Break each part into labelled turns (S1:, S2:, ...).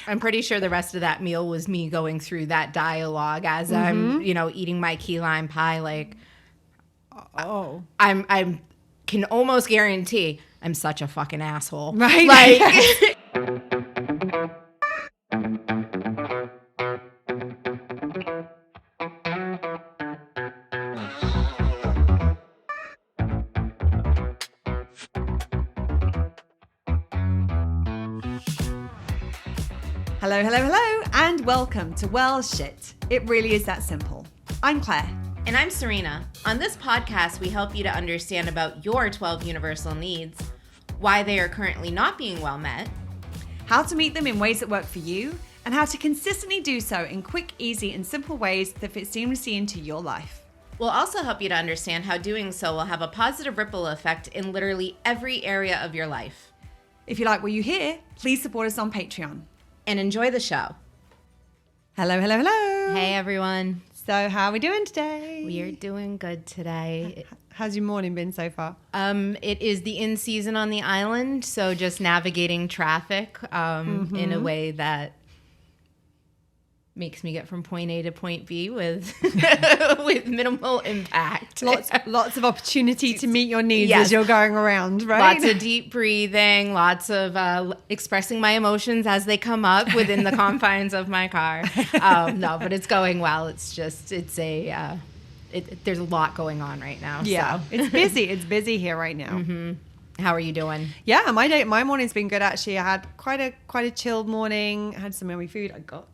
S1: I'm pretty sure the rest of that meal was me going through that dialogue as I'm, eating my key lime pie. Like, I'm can almost guarantee I'm such a fucking asshole.
S2: Right.
S1: Like,
S2: Hello, hello, hello, and welcome to Well Shit. It really is that simple. I'm Claire.
S1: And I'm Serena. On this podcast, we help you to understand about your 12 universal needs, why they are currently not being well met,
S2: How to meet them in ways that work for you, and how to consistently do so in quick, easy, and simple ways that fit seamlessly into your life.
S1: We'll also help you to understand how doing so will have a positive ripple effect in literally every area of your life.
S2: If you like what you hear, please support us on Patreon.
S1: And enjoy the show.
S2: Hello, hello, hello.
S1: Hey, everyone.
S2: So how are we doing today?
S1: We are doing good today.
S2: How's your morning been so far?
S1: It is the in season on the island, so just navigating traffic in a way that makes me get from point A to point B with with minimal impact.
S2: Lots of opportunity to meet your needs
S1: Yes.
S2: as you're going around, right?
S1: Lots of deep breathing, lots of expressing my emotions as they come up within the confines of my car. No, but it's going well. It's just, there's a lot going on right now.
S2: Yeah,
S1: So.
S2: it's busy. It's busy here right now.
S1: Mm-hmm. How are you doing?
S2: Yeah, my morning's been good actually. I had quite a chilled morning. I had some yummy food. I got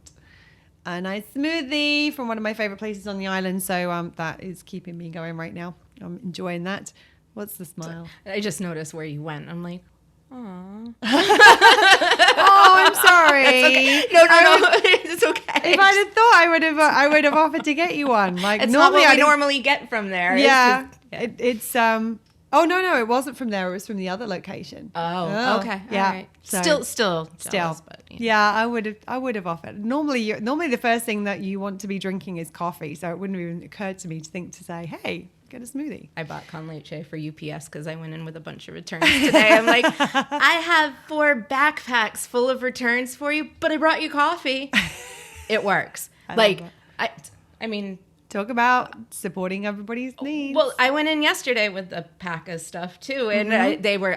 S2: a nice smoothie from one of my favorite places on the island. So that is keeping me going right now. I'm enjoying that. What's the smile?
S1: I just noticed where you went. I'm like, oh.
S2: Oh, I'm sorry.
S1: Okay. No, it's okay.
S2: If I'd have thought, I would have offered to get you one. Like
S1: It's not what we normally get from there.
S2: Yeah,
S1: It's just,
S2: Oh no, it wasn't from there. It was from the other location.
S1: Oh, okay.
S2: Yeah.
S1: All right.
S2: So-
S1: Still jealous, but,
S2: Yeah, I would have offered. Normally the first thing that you want to be drinking is coffee, so it wouldn't have even occurred to me to think to say, "Hey, get a smoothie."
S1: I bought con leche for UPS because I went in with a bunch of returns today. I'm like, I have 4 backpacks full of returns for you, but I brought you coffee. It works. I mean,
S2: Talk about supporting everybody's needs.
S1: well, I went in yesterday with a pack of stuff too, and they were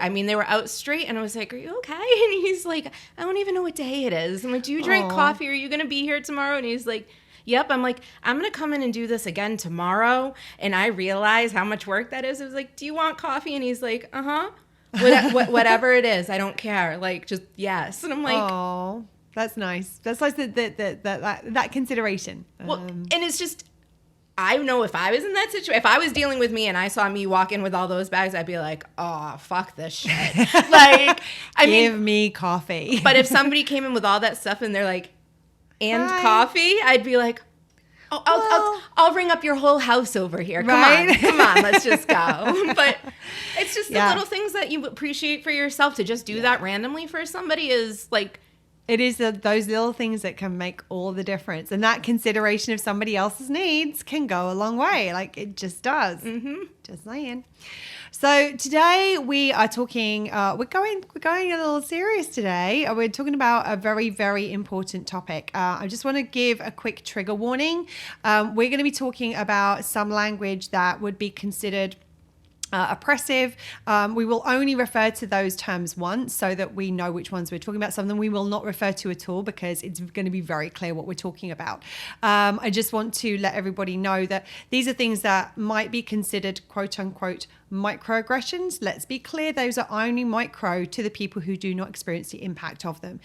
S1: out straight, and I was like, "Are you okay?" And he's like, "I don't even know what day it is." I'm like, "Do you drink coffee? Are you going to be here tomorrow?" And he's like, "Yep." I'm like, "I'm going to come in and do this again tomorrow." And I realize how much work that is. I was like, "Do you want coffee?" And he's like, "Uh-huh. Whatever it is, I don't care. Like, just yes." And I'm like,
S2: oh, that's nice. That's like that consideration.
S1: well, and it's just, I know if I was in that situation, if I was dealing with me and I saw me walk in with all those bags, I'd be like, oh, fuck this shit. Like,
S2: Give me coffee.
S1: But if somebody came in with all that stuff and they're like, and
S2: Hi.
S1: coffee, I'd be like, oh, I'll ring up your whole house over here.
S2: Right?
S1: Come on, let's just go. But it's just the
S2: Yeah.
S1: little things that you appreciate for yourself. To just do that randomly for somebody is like,
S2: It is those little things that can make all the difference. And that consideration of somebody else's needs can go a long way. Like it just does. Mm-hmm. Just saying. So today we are talking, we're going a little serious today. We're talking about a very, very important topic. I just want to give a quick trigger warning. We're going to be talking about some language that would be considered oppressive. We will only refer to those terms once so that we know which ones we're talking about. Some of them we will not refer to at all because it's going to be very clear what we're talking about. I just want to let everybody know that these are things that might be considered quote unquote microaggressions. Let's be clear, those are only micro to the people who do not experience the impact of them.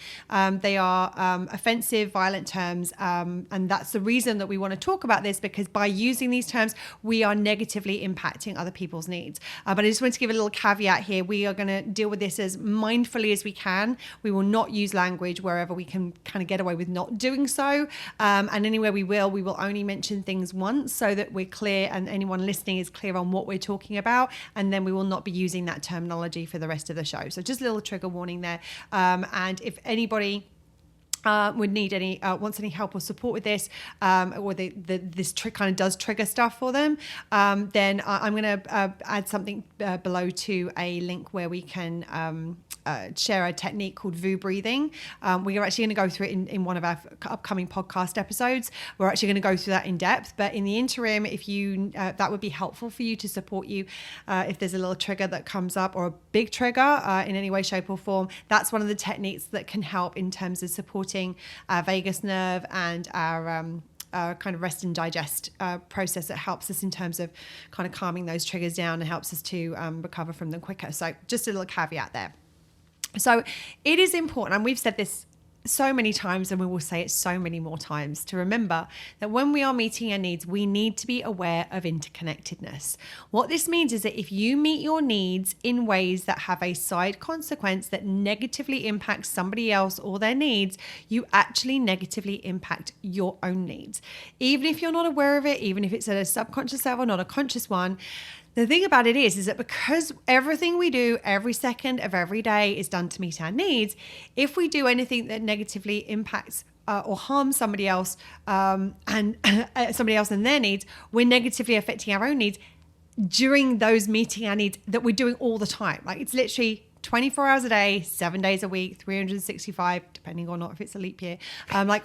S2: They are offensive, violent terms, and that's the reason that we want to talk about this, because by using these terms, we are negatively impacting other people's needs. But I just want to give a little caveat here. We are going to deal with this as mindfully as we can. We will not use language wherever we can kind of get away with not doing so. And anywhere we will only mention things once so that we're clear and anyone listening is clear on what we're talking about. And then we will not be using that terminology for the rest of the show. So just a little trigger warning there. And if anybody wants any help or support with this, or this trick kind of does trigger stuff for them, then I'm going to add something below to a link where we can share a technique called VU breathing. We are actually going to go through it in one of our upcoming podcast episodes. We're actually going to go through that in depth, but in the interim, if you that would be helpful for you to support you if there's a little trigger that comes up or a big trigger in any way, shape or form. That's one of the techniques that can help in terms of supporting our vagus nerve and our kind of rest and digest process that helps us in terms of kind of calming those triggers down and helps us to recover from them quicker. So just a little caveat there. So it is important, and we've said this so many times, and we will say it so many more times, to remember that when we are meeting our needs, we need to be aware of interconnectedness. What this means is that if you meet your needs in ways that have a side consequence that negatively impacts somebody else or their needs, you actually negatively impact your own needs. Even if you're not aware of it, even if it's at a subconscious level, not a conscious one, the thing about it is that because everything we do every second of every day is done to meet our needs, if we do anything that negatively impacts or harms somebody else and somebody else and their needs, we're negatively affecting our own needs during those meeting our needs that we're doing all the time. Like it's literally 24 hours a day, 7 days a week, 365, depending on not if it's a leap year. We're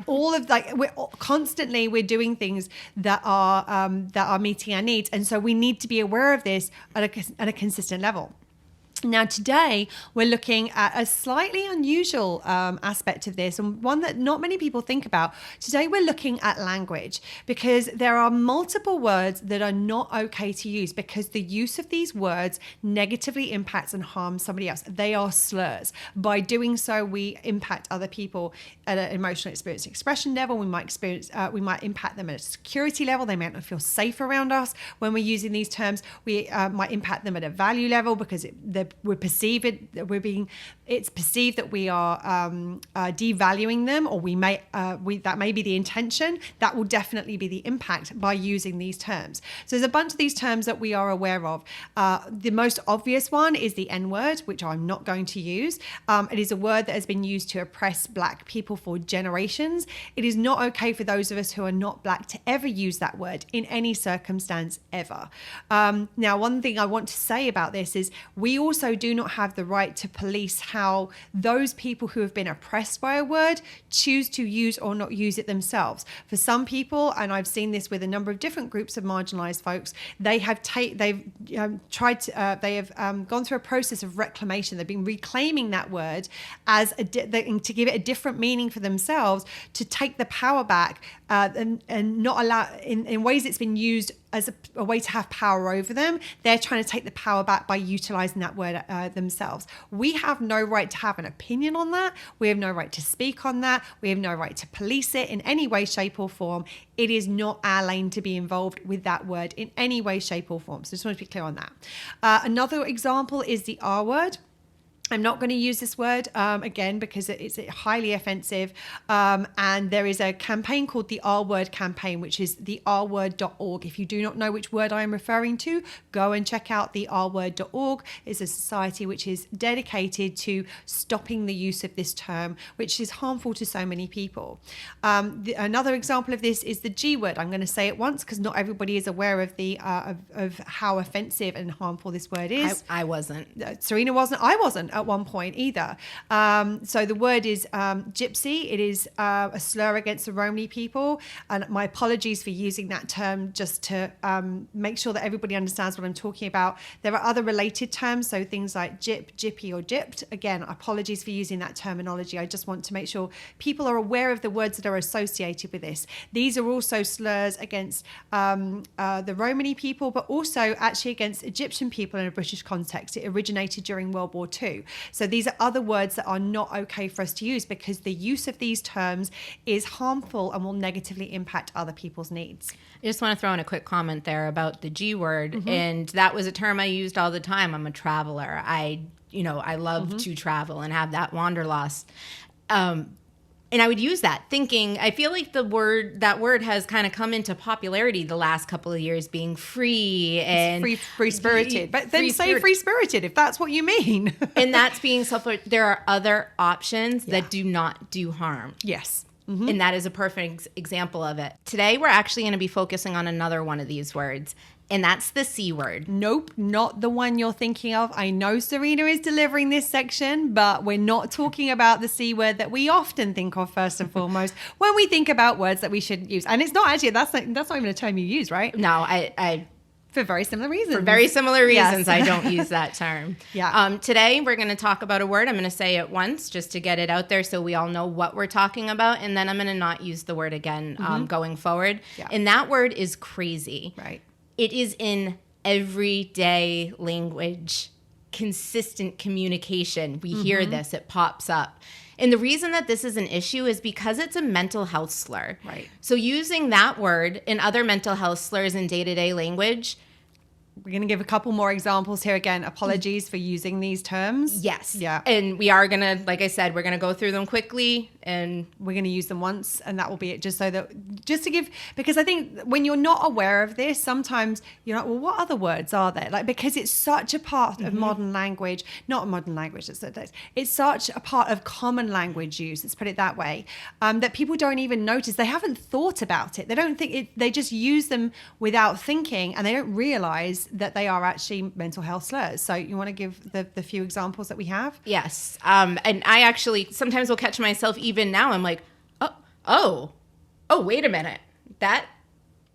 S2: doing things that are meeting our needs. And so we need to be aware of this at a consistent level. Now, today, we're looking at a slightly unusual aspect of this, and one that not many people think about. Today, we're looking at language, because there are multiple words that are not okay to use because the use of these words negatively impacts and harms somebody else. They are slurs. By doing so, we impact other people at an emotional experience expression level. We might impact them at a security level. They might not feel safe around us when we're using these terms. We might impact them at a value level because it's perceived that we are devaluing them, or that may be the intention. That will definitely be the impact by using these terms. So there's a bunch of these terms that we are aware of. The most obvious one is the N word, which I'm not going to use. It is a word that has been used to oppress Black people for generations. It is not okay for those of us who are not Black to ever use that word in any circumstance ever. Now, one thing I want to say about this is we also do not have the right to police how those people who have been oppressed by a word choose to use or not use it themselves. For some people, and I've seen this with a number of different groups of marginalized folks, they have gone through a process of reclamation. They've been reclaiming that word as to give it a different meaning for themselves, to take the power back and not allow in ways it's been used as a way to have power over them. They're trying to take the power back by utilizing that word themselves. We have no right to have an opinion on that. We have no right to speak on that. We have no right to police it in any way, shape or form. It is not our lane to be involved with that word in any way, shape or form. So just want to be clear on that. Another example is the R word. I'm not going to use this word again because it's highly offensive. And there is a campaign called the R Word campaign, which is the rword.org. If you do not know which word I am referring to, go and check out the rword.org. It's a society which is dedicated to stopping the use of this term, which is harmful to so many people. Another example of this is the G word. I'm going to say it once because not everybody is aware of of how offensive and harmful this word is.
S1: I wasn't.
S2: Serena wasn't. I wasn't at one point either. So the word is gypsy. It is a slur against the Romani people. And my apologies for using that term just to make sure that everybody understands what I'm talking about. There are other related terms, so things like gyp, gyppy or gypped. Again, apologies for using that terminology. I just want to make sure people are aware of the words that are associated with this. These are also slurs against the Romani people, but also actually against Egyptian people in a British context. It originated during World War II. So these are other words that are not okay for us to use because the use of these terms is harmful and will negatively impact other people's needs.
S1: I just want to throw in a quick comment there about the G word. Mm-hmm. And that was a term I used all the time. I'm a traveler. I love to travel and have that wanderlust. And I would use that thinking, I feel like that word has kind of come into popularity the last couple of years, being free and
S2: free-spirited. But then say free-spirited if that's what you mean.
S1: And that's being there are other options that do not do harm.
S2: Yes.
S1: Mm-hmm. And that is a perfect example of it. Today, we're actually going to be focusing on another one of these words, and that's the C word.
S2: Nope, not the one you're thinking of. I know Serena is delivering this section, but we're not talking about the C word that we often think of first and foremost when we think about words that we shouldn't use. And it's not actually, that's not even a term you use, right?
S1: No, I
S2: for very similar reasons.
S1: For very similar reasons,
S2: Yes.
S1: I don't use that term.
S2: Yeah.
S1: Today, we're going to talk about a word. I'm going to say it once just to get it out there so we all know what we're talking about. And then I'm going to not use the word again going forward.
S2: Yeah.
S1: And that word is crazy.
S2: Right.
S1: It is in everyday language, consistent communication. We hear this, it pops up. And the reason that this is an issue is because it's a mental health slur.
S2: Right.
S1: So using that word and other mental health slurs in day-to-day language.
S2: We're going to give a couple more examples here. Again, apologies for using these terms.
S1: Yes.
S2: Yeah.
S1: And we are going to, like I said, we're going to go through them quickly and
S2: we're going to use them once and that will be it, just to give, because I think when you're not aware of this, sometimes you're like, well, what other words are there? Like, because it's such a part of modern language, not modern language, it's such a part of common language use, let's put it that way, that people don't even notice. They haven't thought about it. They don't think it, they just use them without thinking and they don't realize that they are actually mental health slurs. So you want to give the few examples that we have?
S1: yes. And I actually sometimes will catch myself even now. I'm like, oh, wait a minute.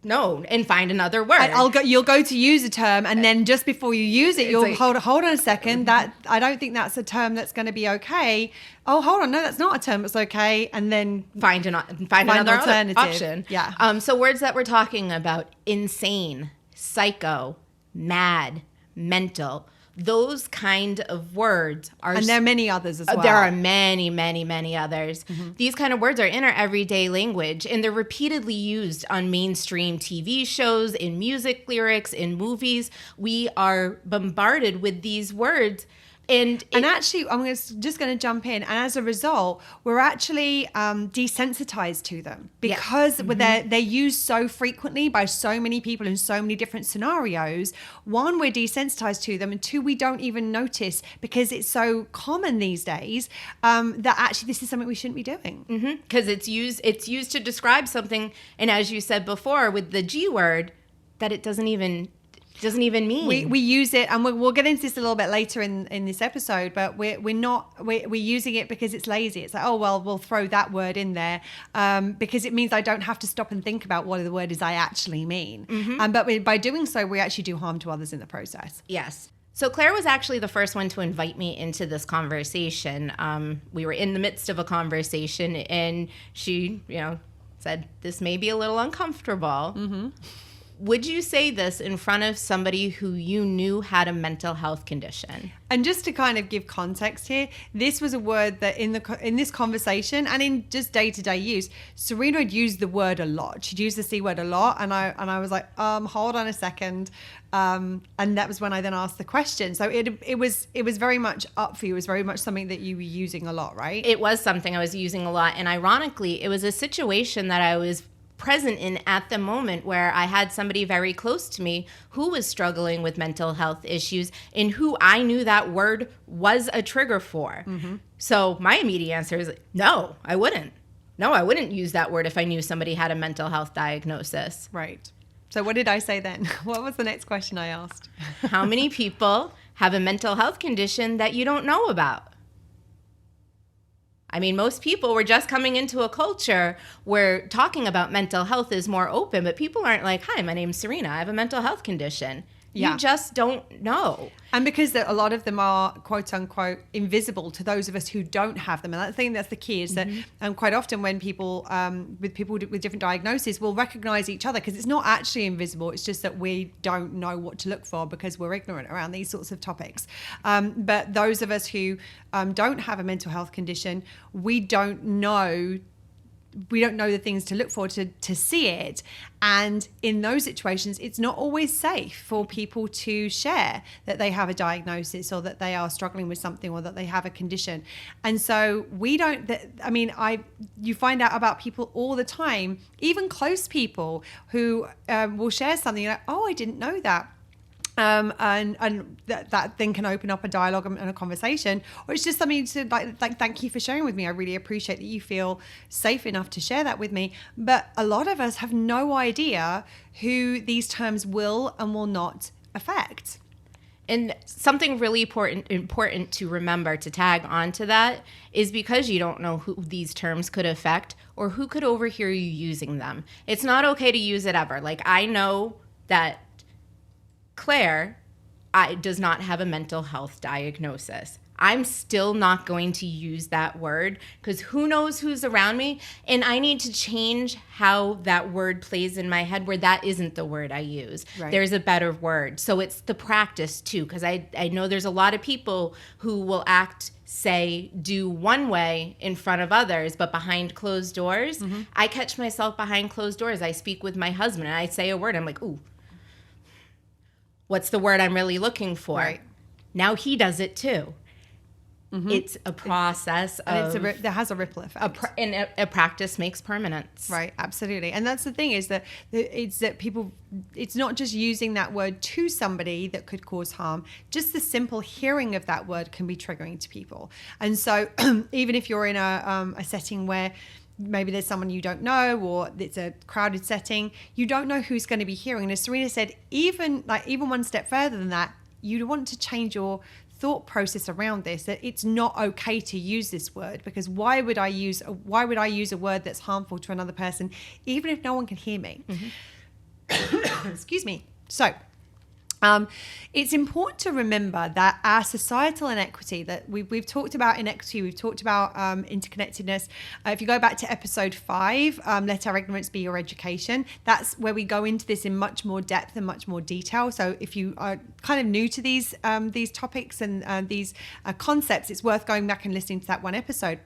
S1: No, and find another word.
S2: And you'll go to use a term, and then just before you use it, you'll
S1: like,
S2: hold on a second. That I don't think that's a term that's going to be okay. Oh, hold on, no, that's not a term that's okay. And then
S1: find another
S2: alternative
S1: option.
S2: Yeah.
S1: So words that we're talking about: insane, psycho, mad, mental. Those kind of words are...
S2: And there are many others as well.
S1: There are many, many, many others. These kind of words are in our everyday language, and they're repeatedly used on mainstream TV shows, in music lyrics, in movies. We are bombarded with these words. And
S2: actually, I'm just going to jump in. And as a result, we're actually desensitized to them because they're used so frequently by so many people in so many different scenarios. One, we're desensitized to them. And two, we don't even notice because it's so common these days that actually this is something we shouldn't be doing.
S1: because it's used to describe something. And as you said before, with the G word, that it doesn't even mean.
S2: We use it, and we'll get into this a little bit later in this episode, but we're using it because it's lazy. It's like, oh, well, we'll throw that word in there because it means I don't have to stop and think about what the word is I actually mean. But by doing so, we actually do harm to others in the process.
S1: Yes. So Claire was actually the first one to invite me into this conversation. We were in the midst of a conversation, and she, said, this may be a little uncomfortable. Would you say this in front of somebody who you knew had a mental health condition?
S2: And just to kind of give context here, this was a word that in this conversation and in just day-to-day use, Serena had used the word a lot. She'd used the C word a lot, and I was like, hold on a second. And that was when I then asked the question. So it was very much up for you. It was very much something that you were using a lot, right?
S1: It was something I was using a lot. And ironically, it was a situation that I was present in at the moment where I had somebody very close to me who was struggling with mental health issues and who I knew that word was a trigger for. So my immediate answer is no, I wouldn't. No, I wouldn't use that word if I knew somebody had a mental health diagnosis.
S2: Right. So what did I say then? What was the next question I asked?
S1: How many people have a mental health condition that you don't know about? I mean, most people were just coming into a culture where talking about mental health is more open, but people aren't like, hi, my name's Serena. I have a mental health condition.
S2: Yeah.
S1: You just don't know.
S2: And because a lot of them are quote unquote invisible to those of us who don't have them. And I think that's the key is that quite often when people with different diagnoses will recognize each other because it's not actually invisible. It's just that we don't know what to look for because we're ignorant around these sorts of topics. But those of us who don't have a mental health condition, we don't know we don't know the things to look for to see it. And in those situations, it's not always safe for people to share that they have a diagnosis or that they are struggling with something or that they have a condition. And so you find out about people all the time, even close people who will share something like, oh, I didn't know that. And that then can open up a dialogue and a conversation, or it's just something to like thank you for sharing with me. I really appreciate that you feel safe enough to share that with me. But a lot of us have no idea who these terms will and will not affect.
S1: And something really important to remember to tag onto that is because you don't know who these terms could affect or who could overhear you using them. It's not okay to use it ever. Like, I know that Claire does not have a mental health diagnosis. I'm still not going to use that word because who knows who's around me, and I need to change how that word plays in my head where that isn't the word I use. Right. There's a better word. So it's the practice too, because I know there's a lot of people who will do one way in front of others, but behind closed doors. Mm-hmm. I catch myself behind closed doors. I speak with my husband and I say a word. I'm like, ooh, what's the word I'm really looking for? Right. Now he does it too. Mm-hmm. It's a process
S2: that has a ripple effect.
S1: A practice makes permanence.
S2: Right, absolutely. And that's the thing is that people, it's not just using that word to somebody that could cause harm. Just the simple hearing of that word can be triggering to people. And so even if you're in a setting where maybe there's someone you don't know, or it's a crowded setting, you don't know who's going to be hearing. And as Serena said, even one step further than that, you want to change your thought process around this, that it's not okay to use this word, because why would I use a word that's harmful to another person, even if no one can hear me? Mm-hmm. Excuse me. So it's important to remember that our societal inequity, that we've talked about inequity, we've talked about interconnectedness. If you go back to episode 5, Let Our Ignorance Be Your Education, that's where we go into this in much more depth and much more detail. So if you are kind of new to these topics and these concepts, it's worth going back and listening to that one episode.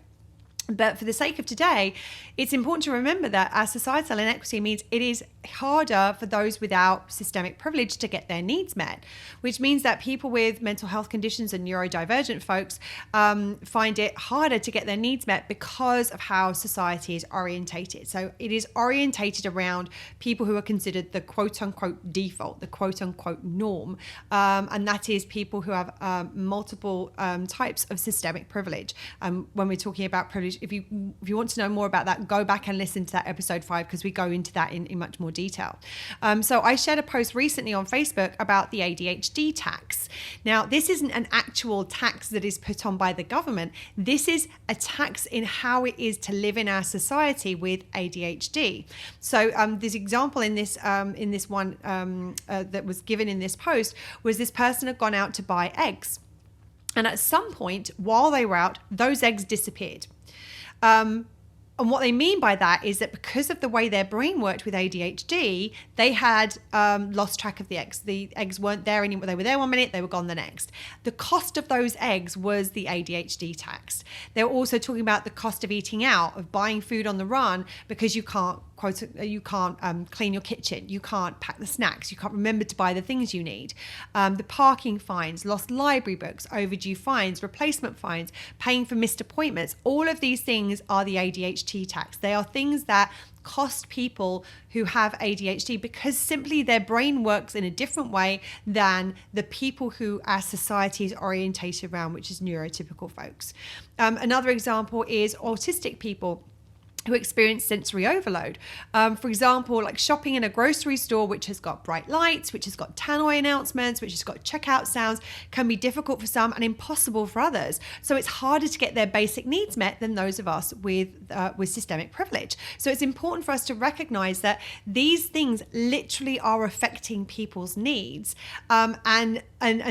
S2: But for the sake of today, it's important to remember that our societal inequity means it is harder for those without systemic privilege to get their needs met, which means that people with mental health conditions and neurodivergent folks find it harder to get their needs met because of how society is orientated. So it is orientated around people who are considered the quote-unquote default, the quote-unquote norm, and that is people who have multiple types of systemic privilege. When we're talking about privilege, if you want to know more about that, go back and listen to that episode 5, because we go into that in much more detail. So I shared a post recently on Facebook about the ADHD tax. Now, this isn't an actual tax that is put on by the government. This is a tax in how it is to live in our society with ADHD. So this example in this one that was given in this post was this person had gone out to buy eggs. And at some point while they were out, those eggs disappeared. And what they mean by that is that because of the way their brain worked with ADHD, they had lost track of the eggs. The eggs weren't there anymore. They were there one minute, they were gone the next. The cost of those eggs was the ADHD tax. They were also talking about the cost of eating out, of buying food on the run, because you can't clean your kitchen, you can't pack the snacks, you can't remember to buy the things you need. The parking fines, lost library books, overdue fines, replacement fines, paying for missed appointments, all of these things are the ADHD tax. They are things that cost people who have ADHD because simply their brain works in a different way than the people who our society is orientated around, which is neurotypical folks. Another example is autistic people who experience sensory overload. For example, like shopping in a grocery store, which has got bright lights, which has got tannoy announcements, which has got checkout sounds, can be difficult for some and impossible for others. So it's harder to get their basic needs met than those of us with systemic privilege. So it's important for us to recognize that these things literally are affecting people's needs. And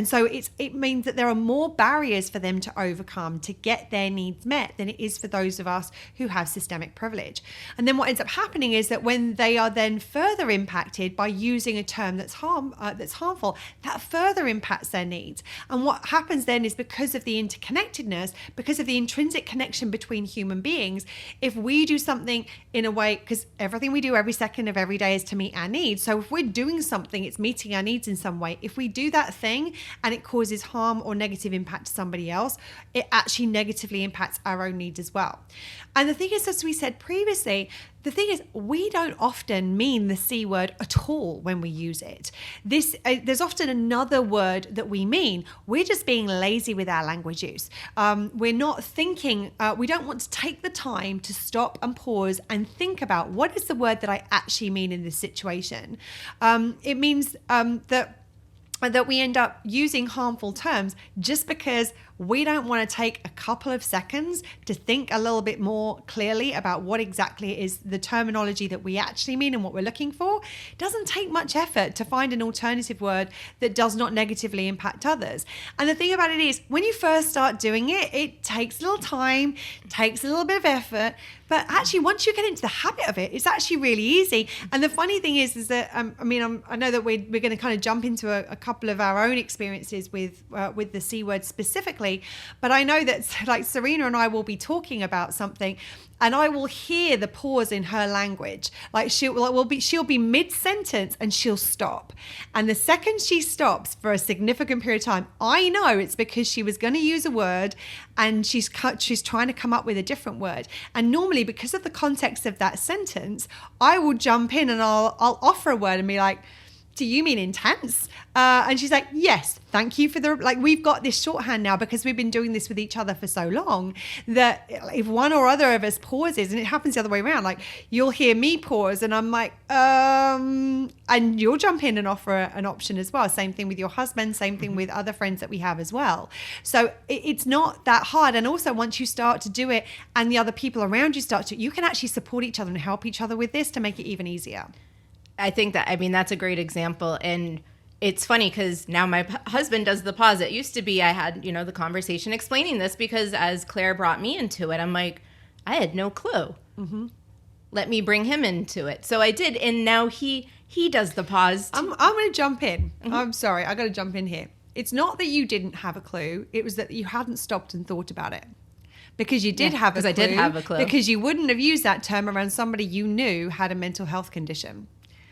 S2: so it means that there are more barriers for them to overcome to get their needs met than it is for those of us who have systemic privilege. privilege. And then what ends up happening is that when they are then further impacted by using a term that's harmful, that further impacts their needs. And what happens then is, because of the interconnectedness, because of the intrinsic connection between human beings, if we do something in a way, because everything we do every second of every day is to meet our needs. So if we're doing something, it's meeting our needs in some way. If we do that thing and it causes harm or negative impact to somebody else, it actually negatively impacts our own needs as well. And the thing is, as we said previously, the thing is, we don't often mean the C word at all when we use it. There's often another word that we mean. We're just being lazy with our language use. We're not thinking, we don't want to take the time to stop and pause and think about, what is the word that I actually mean in this situation? It means that we end up using harmful terms just because we don't want to take a couple of seconds to think a little bit more clearly about what exactly is the terminology that we actually mean and what we're looking for. It doesn't take much effort to find an alternative word that does not negatively impact others. And the thing about it is, when you first start doing it, it takes a little time, takes a little bit of effort, but actually once you get into the habit of it, it's actually really easy. And the funny thing is that, I know that we're going to kind of jump into a couple of our own experiences with the C word specifically. But I know that, like, Serena and I will be talking about something, and I will hear the pause in her language. Like, she'll be mid-sentence and she'll stop. And the second she stops for a significant period of time, I know it's because she was going to use a word and she's trying to come up with a different word. And normally, because of the context of that sentence, I will jump in and I'll offer a word and be like, do you mean intense? And she's like, yes, thank you for we've got this shorthand now because we've been doing this with each other for so long that if one or other of us pauses, and it happens the other way around, like you'll hear me pause and I'm like, and you'll jump in and offer an option as well. Same thing with your husband, same thing with other friends that we have as well. So it's not that hard. And also, once you start to do it and the other people around you start to, you can actually support each other and help each other with this to make it even easier.
S1: I think that's a great example. And it's funny because now my husband does the pause. It used to be I had, the conversation explaining this because as Claire brought me into it, I'm like, I had no clue. Mm-hmm. Let me bring him into it. So I did. And now he does the pause.
S2: I'm going to jump in. Mm-hmm. I'm sorry. I got to jump in here. It's not that you didn't have a clue. It was that you hadn't stopped and thought about it. Because you did have a clue.
S1: Because I did have a clue.
S2: Because you wouldn't have used that term around somebody you knew had a mental health condition.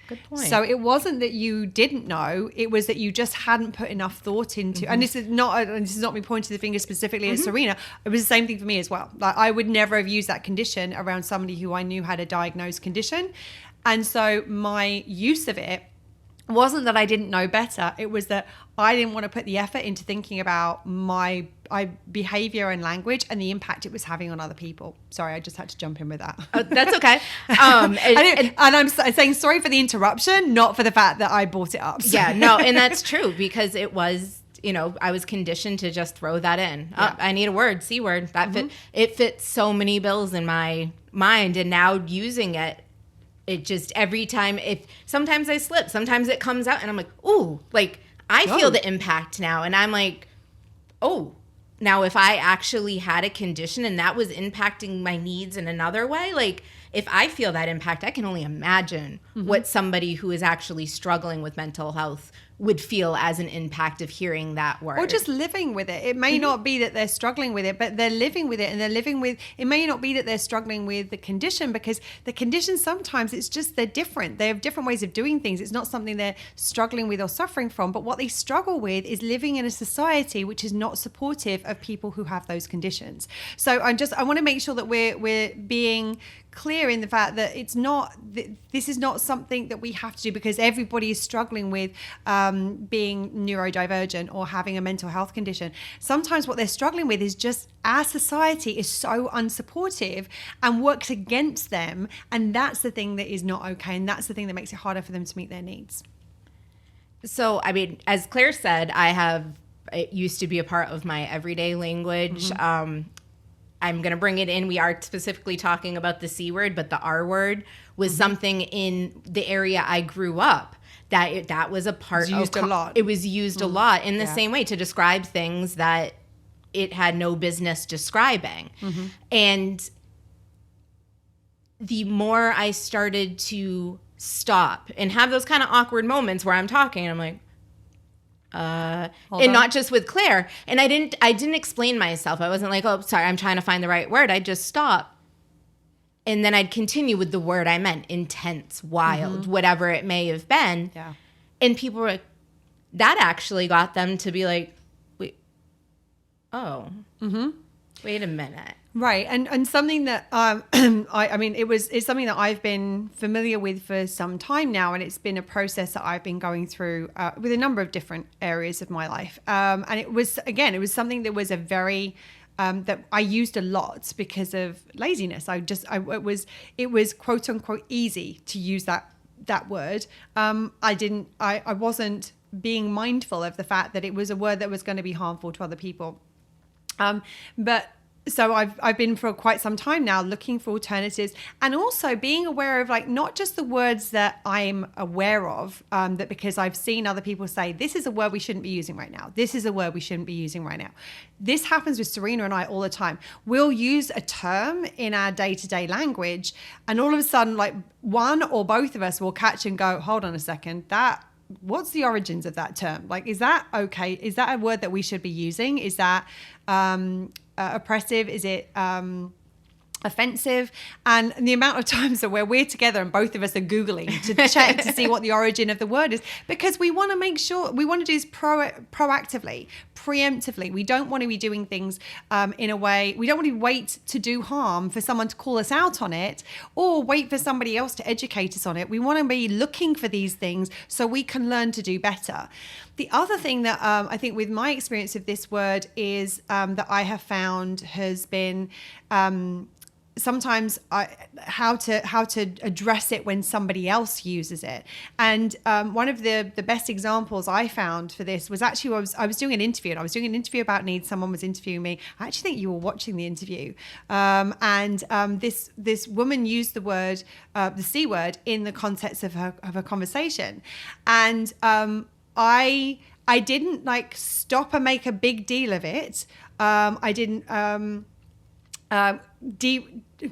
S1: Good point.
S2: So it wasn't that you didn't know, it was that you just hadn't put enough thought into, mm-hmm. and this is not me pointing the finger specifically at Serena. It was the same thing for me as well. Like, I would never have used that condition around somebody who I knew had a diagnosed condition. And so my use of it wasn't that I didn't know better. It was that I didn't want to put the effort into thinking about my behavior and language and the impact it was having on other people. Sorry, I just had to jump in with that.
S1: That's okay.
S2: And I'm saying sorry for the interruption, not for the fact that I brought it up. So.
S1: Yeah, no, and that's true because it was, I was conditioned to just throw that in. Yeah. I need a word, C word. That it fits so many bills in my mind, and now using it, it just every time, sometimes I slip, sometimes it comes out and I'm like, ooh, like I feel the impact now. And I'm like, oh, now if I actually had a condition and that was impacting my needs in another way, like if I feel that impact, I can only imagine what somebody who is actually struggling with mental health would feel as an impact of hearing that word.
S2: Or just living with it. It may not be that they're struggling with it, but they're living with it, and they're living with, it may not be that they're struggling with the condition, because the condition sometimes it's just they're different. They have different ways of doing things. It's not something they're struggling with or suffering from, but what they struggle with is living in a society which is not supportive of people who have those conditions. So I want to make sure that we're being clear in the fact that this is not something that we have to do because everybody is struggling with being neurodivergent or having a mental health condition. Sometimes what they're struggling with is just our society is so unsupportive and works against them, and that's the thing that is not okay, and that's the thing that makes it harder for them to meet their needs.
S1: So, I mean, as Claire said, it used to be a part of my everyday language. I'm going to bring it in. We are specifically talking about the C word, but the R word was something in the area I grew up that was a part of. It was used a lot. It was used a lot in the same way to describe things that it had no business describing. And the more I started to stop and have those kind of awkward moments where I'm talking and I'm like, and not just with Claire. And I didn't explain myself. I wasn't like, oh, sorry, I'm trying to find the right word. I'd just stop. And then I'd continue with the word I meant, intense, wild, whatever it may have been.
S2: Yeah. And
S1: people were like, that actually got them to be like, wait, oh, wait a minute.
S2: Right. And something that, it's something that I've been familiar with for some time now. And it's been a process that I've been going through with a number of different areas of my life. And it was something that was a very, that I used a lot because of laziness. It was quote unquote easy to use that word. I wasn't being mindful of the fact that it was a word that was going to be harmful to other people. So I've been for quite some time now looking for alternatives, and also being aware of like not just the words that I'm aware of, that because I've seen other people say this is a word we shouldn't be using right now. This is a word we shouldn't be using right now. This happens with Serena and I all the time. We'll use a term in our day-to-day language, and all of a sudden, like one or both of us will catch and go, "Hold on a second, what's the origins of that term? Like, is that okay? Is that a word that we should be using? Is that oppressive? Is it offensive?" And the amount of times that where we're together and both of us are Googling to check to see what the origin of the word is, because we want to make sure, we want to do this proactively, preemptively. We don't want to be doing things in a way, we don't want to wait to do harm for someone to call us out on it or wait for somebody else to educate us on it. We want to be looking for these things so we can learn to do better. The other thing that I think with my experience of this word is that I have found has been sometimes how to address it when somebody else uses it. And one of the best examples I found for this was actually I was doing an interview, and I was doing an interview about needs. Someone was interviewing me. I actually think you were watching the interview. This woman used the word, the C word, in the context of her conversation. And I didn't like stop and make a big deal of it. I didn't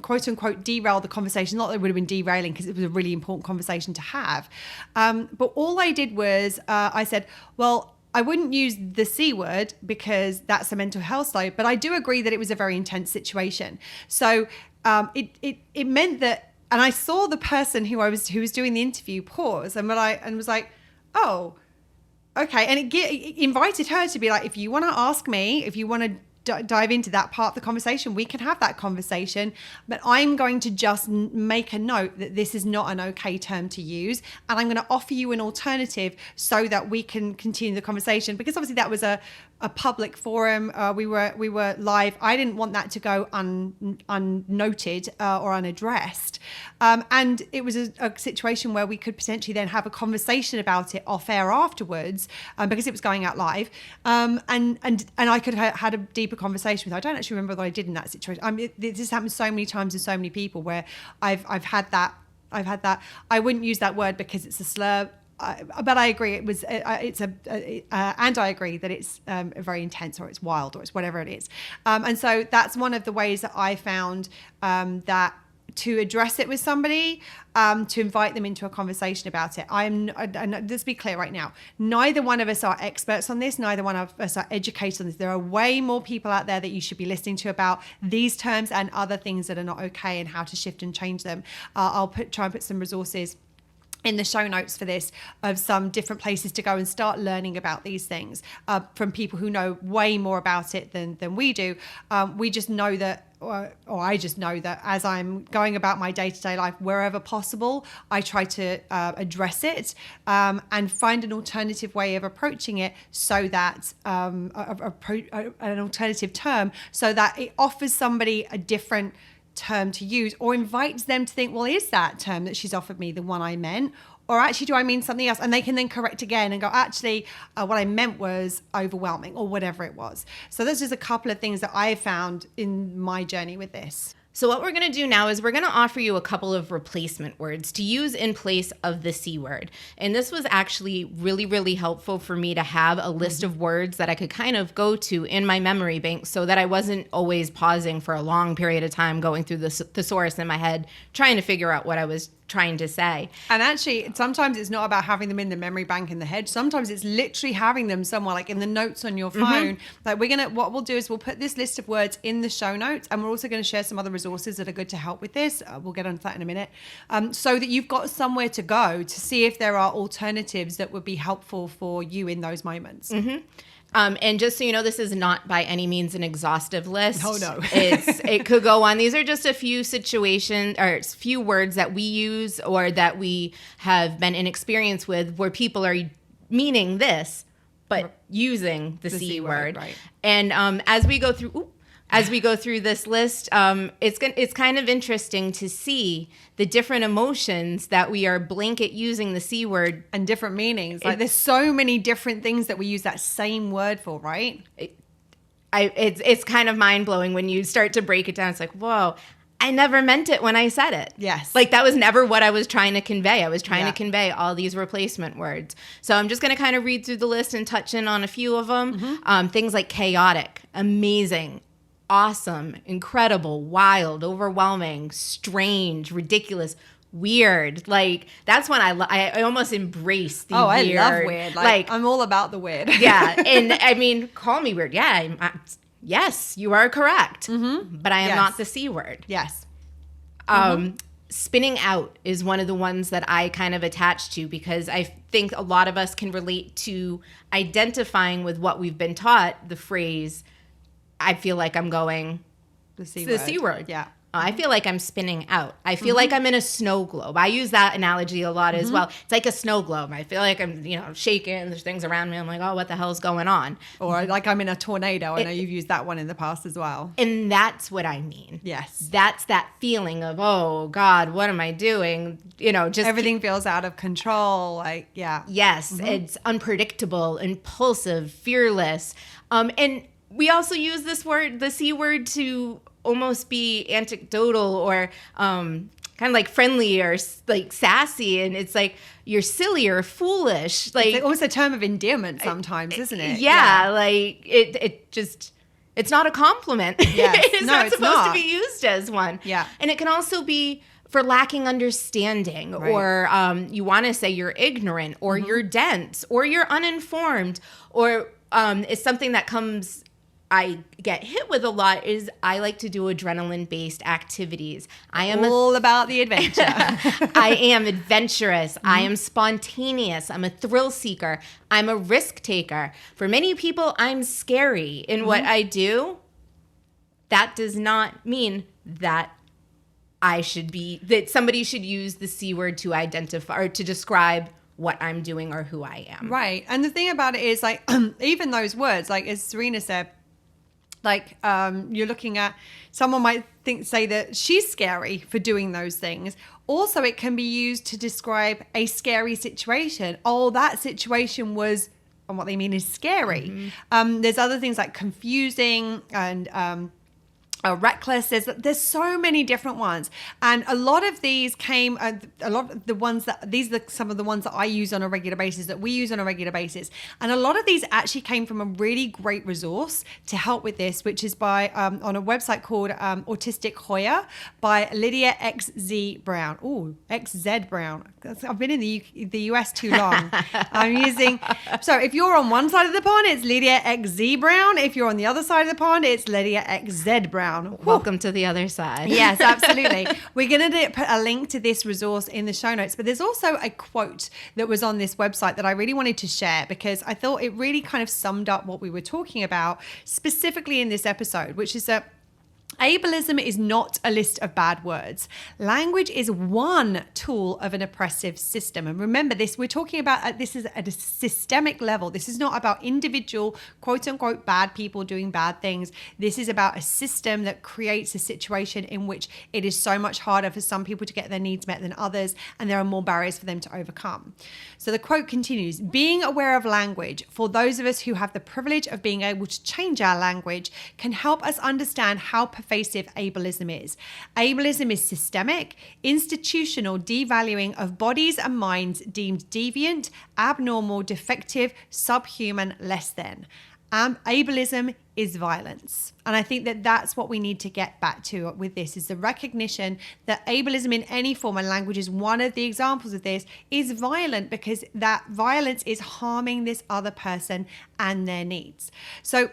S2: quote unquote derail the conversation. Not that it would have been derailing, because it was a really important conversation to have. But all I did was I said, well, I wouldn't use the C word because that's a mental health slide, but I do agree that it was a very intense situation. So it meant that, and I saw the person who was doing the interview pause and was like, oh, okay. And it invited her to be like, if you want to ask me, if you want to dive into that part of the conversation, we can have that conversation, but I'm going to just make a note that this is not an okay term to use, and I'm going to offer you an alternative so that we can continue the conversation, because obviously that was a public forum. We were live. I didn't want that to go unnoted or unaddressed, and it was a situation where we could potentially then have a conversation about it off air afterwards, because it was going out live, and I could have had a deeper conversation with her. I don't actually remember what I did in that situation. This happens so many times with so many people where I've had that. I wouldn't use that word because it's a slur. But I agree. And I agree that it's very intense, or it's wild, or it's whatever it is. And so that's one of the ways that I found that to address it with somebody, to invite them into a conversation about it. And let's be clear right now, neither one of us are experts on this. Neither one of us are educated on this. There are way more people out there that you should be listening to about these terms and other things that are not okay and how to shift and change them. I'll try and put some resources in the show notes for this, of some different places to go and start learning about these things from people who know way more about it than we do. We just know that, or I just know that as I'm going about my day-to-day life, wherever possible, I try to address it and find an alternative way of approaching it, so that an alternative term, so that it offers somebody a different term to use, or invites them to think, well, is that term that she's offered me the one I meant, or actually do I mean something else? And they can then correct again and go, actually what I meant was overwhelming, or whatever it was. So there's just a couple of things that I found in my journey with this.
S1: So what we're going to do now is we're going to offer you a couple of replacement words to use in place of the C word. And this was actually really, really helpful for me to have a list of words that I could kind of go to in my memory bank so that I wasn't always pausing for a long period of time going through the thesaurus in my head, trying to figure out what I was trying to say.
S2: And actually, sometimes it's not about having them in the memory bank in the head. Sometimes it's literally having them somewhere, like in the notes on your phone. Like what we'll do is we'll put this list of words in the show notes, and we're also going to share some other resources that are good to help with this. We'll get onto that in a minute. So that you've got somewhere to go to see if there are alternatives that would be helpful for you in those moments.
S1: And just so you know, this is not by any means an exhaustive list.
S2: Oh, no.
S1: It could go on. These are just a few situations or few words that we use or that we have been in experience with where people are meaning this, but using the C word.
S2: Right.
S1: And as we go through this list, it's kind of interesting to see the different emotions that we are blanket using the C word.
S2: And different meanings. Like there's so many different things that we use that same word for, right?
S1: It's kind of mind-blowing when you start to break it down. It's like, whoa, I never meant it when I said it.
S2: Yes.
S1: Like that was never what I was trying to convey. I was trying to convey all these replacement words. So I'm just going to kind of read through the list and touch in on a few of them. Things like chaotic, amazing, awesome, incredible, wild, overwhelming, strange, ridiculous, weird. Like that's when I almost embrace the weird.
S2: I love weird. Like I'm all about the weird.
S1: Yeah. And I mean, call me weird. Yeah. Yes, you are correct. But I am not the C word.
S2: Yes.
S1: Spinning out is one of the ones that I kind of attach to because I think a lot of us can relate to identifying with what we've been taught, the phrase, I feel like I'm going
S2: The
S1: C word.
S2: Yeah.
S1: I feel like I'm spinning out. I feel like I'm in a snow globe. I use that analogy a lot as well. It's like a snow globe. I feel like I'm, shaking. There's things around me. I'm like, oh, what the hell's going on?
S2: Or like I'm in a tornado. I know you've used that one in the past as well.
S1: And that's what I mean.
S2: Yes.
S1: That's that feeling of, oh, God, what am I doing? Just
S2: everything feels out of control. Like, yeah.
S1: Yes. It's unpredictable, impulsive, fearless. And we also use this word, the C word, to almost be anecdotal or kind of like friendly or like sassy. And it's like you're silly or foolish. Like
S2: it's almost a term of endearment sometimes, isn't it?
S1: Yeah. Like it's not a compliment.
S2: Yes.
S1: It's not supposed to be used as one.
S2: Yeah.
S1: And it can also be for lacking understanding or you want to say you're ignorant or you're dense or you're uninformed or it's something that I get hit with a lot is I like to do adrenaline-based activities. I am
S2: all about the adventure.
S1: I am adventurous. I am spontaneous. I'm a thrill seeker. I'm a risk taker. For many people, I'm scary in what I do. That does not mean that that somebody should use the C word to identify or to describe what I'm doing or who I am.
S2: Right. And the thing about it is like, even those words, like as Serena said, like you're looking at, someone might say that she's scary for doing those things. Also, it can be used to describe a scary situation. Oh, that situation was, and what they mean is scary. There's other things like confusing and reckless. There's so many different ones, and a lot of these came. A lot of the ones that these are some of the ones that I use on a regular basis, that we use on a regular basis, and a lot of these actually came from a really great resource to help with this, which is by on a website called Autistic Hoya by Lydia XZ Brown. Oh, XZ Brown. I've been in the US too long. I'm using. So if you're on one side of the pond, it's Lydia XZ Brown. If you're on the other side of the pond, it's Lydia XZ Brown.
S1: Welcome to the other side.
S2: Yes, absolutely. We're going to put a link to this resource in the show notes, but there's also a quote that was on this website that I really wanted to share because I thought it really kind of summed up what we were talking about specifically in this episode, which is that ableism is not a list of bad words. Language is one tool of an oppressive system. And remember this, we're talking about this is at a systemic level. This is not about individual, quote unquote, bad people doing bad things. This is about a system that creates a situation in which it is so much harder for some people to get their needs met than others, and there are more barriers for them to overcome. So the quote continues, being aware of language for those of us who have the privilege of being able to change our language can help us understand how pervasive ableism is. Ableism is systemic, institutional devaluing of bodies and minds deemed deviant, abnormal, defective, subhuman, less than. Ableism is violence. And I think that that's what we need to get back to with this, is the recognition that ableism in any form, and language is one of the examples of this, is violent, because that violence is harming this other person and their needs. So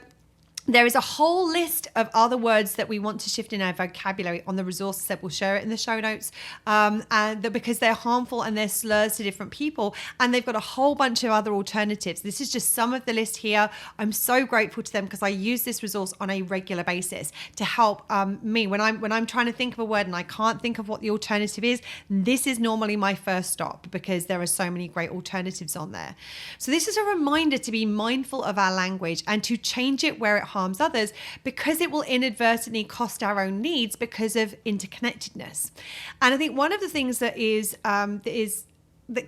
S2: there is a whole list of other words that we want to shift in our vocabulary on the resources that we'll share it in the show notes, because they're harmful and they're slurs to different people, and they've got a whole bunch of other alternatives. This is just some of the list here. I'm so grateful to them because I use this resource on a regular basis to help me when I'm trying to think of a word and I can't think of what the alternative is. This is normally my first stop because there are so many great alternatives on there. So this is a reminder to be mindful of our language and to change it where it harms others, because it will inadvertently cost our own needs because of interconnectedness. And I think one of the things that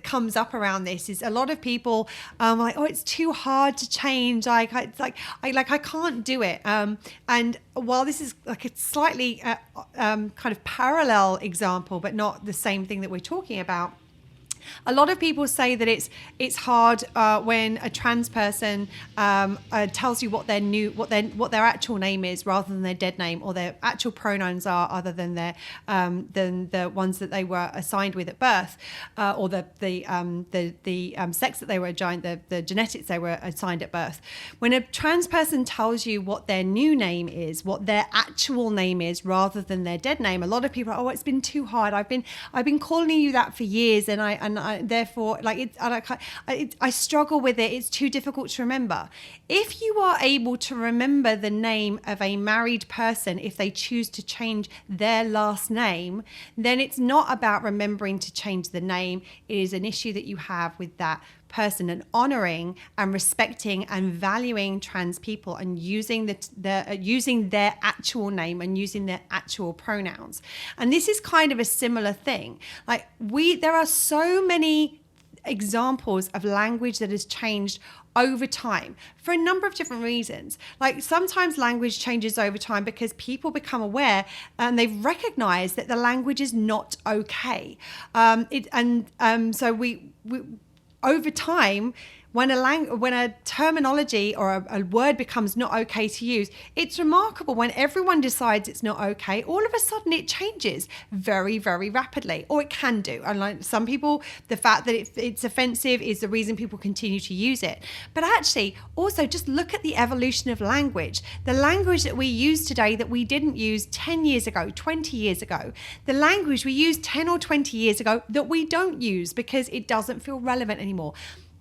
S2: comes up around this is a lot of people like, oh, it's too hard to change. I can't do it. And while this is like a slightly kind of parallel example, but not the same thing that we're talking about, a lot of people say that it's hard when a trans person tells you what their actual name is rather than their dead name, or their actual pronouns are other than the ones that they were assigned with at birth, or the sex that they were assigned, the genetics they were assigned at birth. When a trans person tells you what their new name is, what their actual name is rather than their dead name, a lot of people are, oh, it's been too hard. I've been calling you that for years, and I therefore, like, I struggle with it. It's too difficult to remember. If you are able to remember the name of a married person, if they choose to change their last name, then it's not about remembering to change the name. It is an issue that you have with that person, and honoring and respecting and valuing trans people, and using using their actual name and using their actual pronouns. And this is kind of a similar thing. Like, there are so many examples of language that has changed over time for a number of different reasons. Like, sometimes language changes over time because people become aware and they've recognized that the language is not okay. So we over time, when a terminology or a word becomes not okay to use, it's remarkable when everyone decides it's not okay, all of a sudden it changes very, very rapidly, or it can do. Unlike some people, the fact that it's offensive is the reason people continue to use it. But actually, also just look at the evolution of language. The language that we use today that we didn't use 10 years ago, 20 years ago, the language we used 10 or 20 years ago that we don't use because it doesn't feel relevant anymore.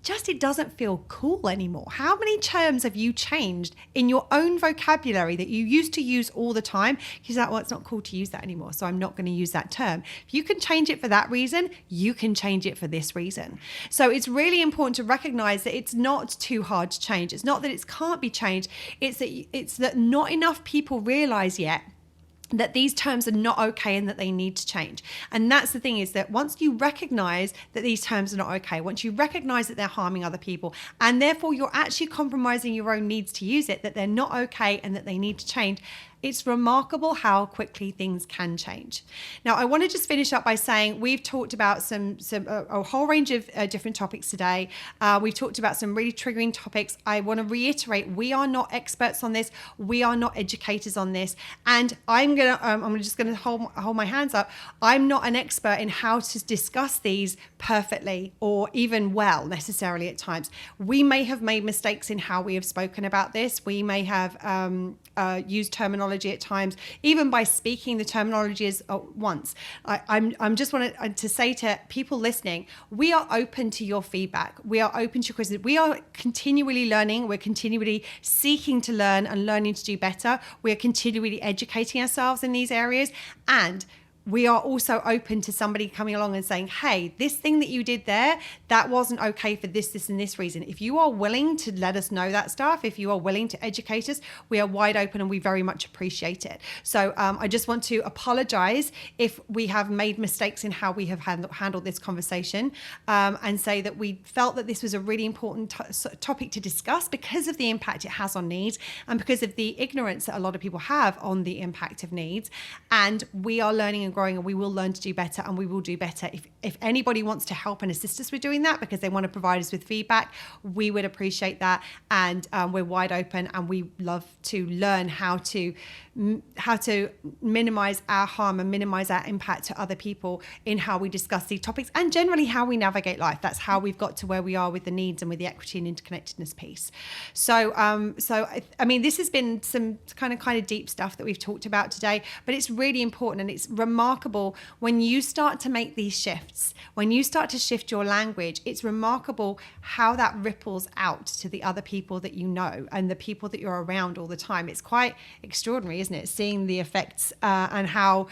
S2: It doesn't feel cool anymore. How many terms have you changed in your own vocabulary that you used to use all the time? Because well, it's not cool to use that anymore, so I'm not going to use that term. If you can change it for that reason, you can change it for this reason. So it's really important to recognize that it's not too hard to change. It's not that it can't be changed. It's that not enough people realize yet that these terms are not okay and that they need to change. And that's the thing, is that once you recognize that these terms are not okay, once you recognize that they're harming other people, and therefore you're actually compromising your own needs to use it, that they're not okay and that they need to change, it's remarkable how quickly things can change. Now, I want to just finish up by saying we've talked about a whole range of different topics today. We've talked about some really triggering topics. I want to reiterate, we are not experts on this. We are not educators on this. And I'm just going to hold my hands up. I'm not an expert in how to discuss these perfectly or even well necessarily at times. We may have made mistakes in how we have spoken about this. We may have used terminology at times, even by speaking the terminology as once. I'm just wanted to say to people listening, we are open to your feedback. We are open to your questions. We are continually learning. We're continually seeking to learn and learning to do better. We are continually educating ourselves in these areas, and we are also open to somebody coming along and saying, hey, this thing that you did there, that wasn't okay for this, and this reason. If you are willing to let us know that stuff, if you are willing to educate us, we are wide open and we very much appreciate it. So I just want to apologize if we have made mistakes in how we have handled this conversation, and say that we felt that this was a really important topic to discuss because of the impact it has on needs and because of the ignorance that a lot of people have on the impact of needs. And we are learning and growing, and we will learn to do better, and we will do better. If anybody wants to help and assist us with doing that because they want to provide us with feedback, we would appreciate that. And we're wide open, and we love to learn how to minimize our harm and minimize our impact to other people in how we discuss these topics and generally how we navigate life. That's how we've got to where we are with the needs and with the equity and interconnectedness piece. So I mean, this has been some kind of deep stuff that we've talked about today, but it's really important, and it's remarkable when you start to make these shifts, when you start to shift your language. It's remarkable how that ripples out to the other people that you know and the people that you're around all the time. It's quite extraordinary, isn't it? Seeing the effects and how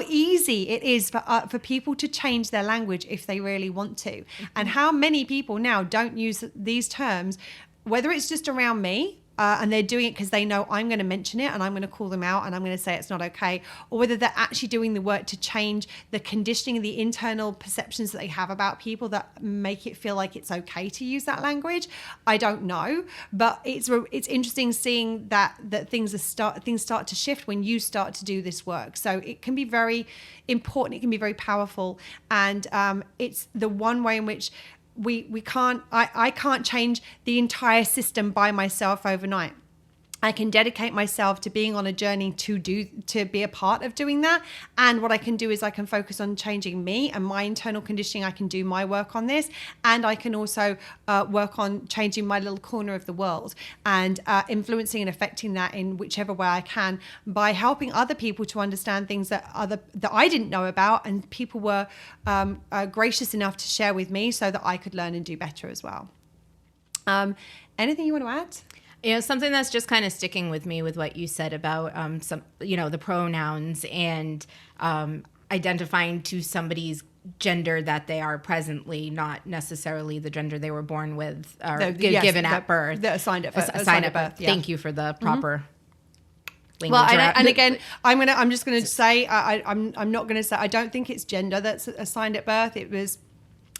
S2: easy it is for people to change their language if they really want to, and how many people now don't use these terms, whether it's just around me. And they're doing it because they know I'm going to mention it and I'm going to call them out and I'm going to say it's not okay, or whether they're actually doing the work to change the conditioning and the internal perceptions that they have about people that make it feel like it's okay to use that language. I don't know, but it's interesting seeing that things start to shift when you start to do this work. So it can be very important. It can be very powerful, and it's the one way in which I can't change the entire system by myself overnight. I can dedicate myself to being on a journey to be a part of doing that. And what I can do is I can focus on changing me and my internal conditioning. I can do my work on this, and I can also work on changing my little corner of the world and influencing and affecting that in whichever way I can by helping other people to understand things that I didn't know about, and people were gracious enough to share with me so that I could learn and do better as well. Anything you want to add?
S1: Something that's just kind of sticking with me with what you said about the pronouns and identifying to somebody's gender that they are presently, not necessarily the gender they were born with or given at birth.
S2: Assigned at birth.
S1: Yeah. Thank you for the proper language.
S2: Well, and again, I'm just going to say I'm not going to say I don't think it's gender that's assigned at birth.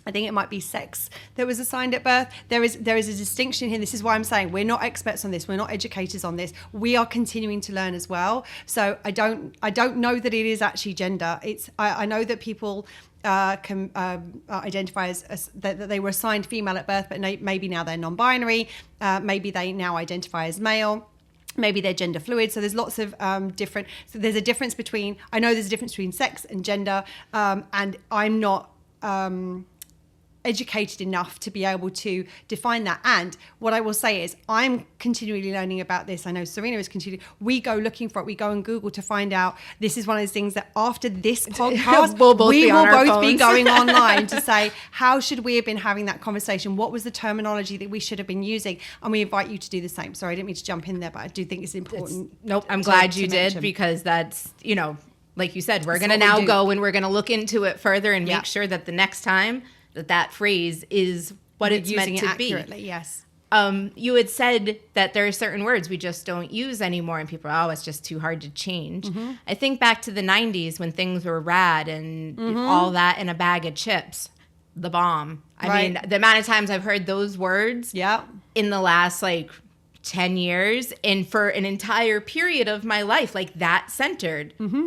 S2: I think it might be sex that was assigned at birth. There is a distinction here. This is why I'm saying we're not experts on this. We're not educators on this. We are continuing to learn as well. So I don't know that it is actually gender. I know that people can identify as that they were assigned female at birth, but maybe now they're non-binary. Maybe they now identify as male. Maybe they're gender fluid. So there's lots of different. So there's a difference between. I know there's a difference between sex and gender, and I'm not. Educated enough to be able to define that. And what I will say is I'm continually learning about this. I know Serena is continually. We go looking for it. We go on Google to find out. This is one of those things that after this podcast, we will both be going online to say, how should we have been having that conversation? What was the terminology that we should have been using? And we invite you to do the same. Sorry, I didn't mean to jump in there, but I do think it's important.
S1: Nope, I'm glad you did, because that's, like you said, we're going to now go and we're going to look into it further and make sure that the next time that phrase is what it's meant to be.
S2: Yes.
S1: You had said that there are certain words we just don't use anymore, and people are, it's just too hard to change. Mm-hmm. I think back to the 90s when things were rad and all that in a bag of chips, the bomb. I mean, the amount of times I've heard those words in the last 10 years and for an entire period of my life, that centered.
S2: Mm-hmm.